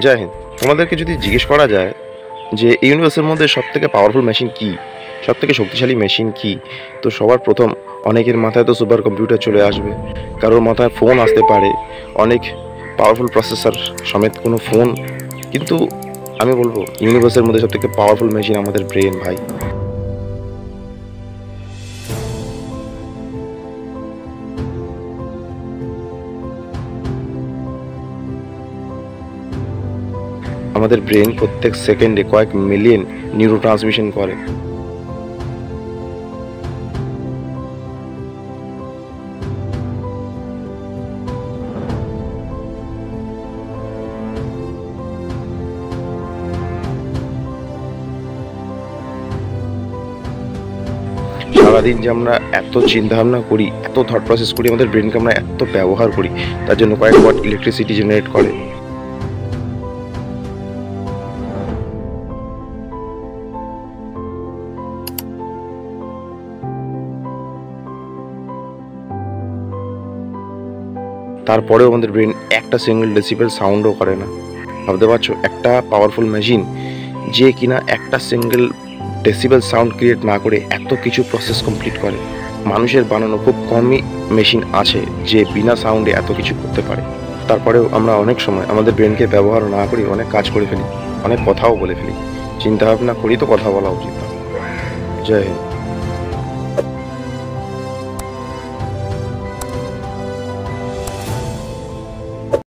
জয় হিন্দ। তোমাদেরকে যদি জিজ্ঞেস করা যায় যে ইউনিভার্সের মধ্যে সবথেকে পাওয়ারফুল মেশিন কী, সবথেকে শক্তিশালী মেশিন কী, তো সবার প্রথম অনেকের মাথায় তো সুপার কম্পিউটার চলে আসবে, কারোর মাথায় ফোন আসতে পারে, অনেক পাওয়ারফুল প্রসেসর সমেত কোনো ফোন। কিন্তু আমি বলবো ইউনিভার্সের মধ্যে সবথেকে পাওয়ারফুল মেশিন আমাদের ব্রেন ভাই। আমাদের ব্রেন প্রত্যেক সেকেন্ডে কয়েক মিলিয়ন নিউরো ট্রান্সমিশন করে। সারাদিন যে আমরা এত চিন্তাভাবনা করি, এত থট প্রসেস করি, আমাদের ব্রেনকে আমরা এত ব্যবহার করি, তার জন্য কয়েক ওয়াট ইলেকট্রিসিটি জেনারেট করে। তারপরেও আমাদের ব্রেন একটা সিঙ্গেল ডেসিবেল সাউন্ডও করে না। ভাবতে পারছো একটা পাওয়ারফুল মেশিন যে কিনা একটা সিঙ্গেল ডেসিবেল সাউন্ড ক্রিয়েট না করে এত কিছু প্রসেস কমপ্লিট করে। মানুষের বানানো খুব কমই মেশিন আছে যে বিনা সাউন্ডে এত কিছু করতে পারে। তারপরেও আমরা অনেক সময় আমাদের ব্রেনকে ব্যবহার না করি অনেক কাজ করে ফেলি, অনেক কথাও বলে ফেলি। চিন্তা ভাবনা করি তো কথা বলা উচিত। জয় হিন্দ।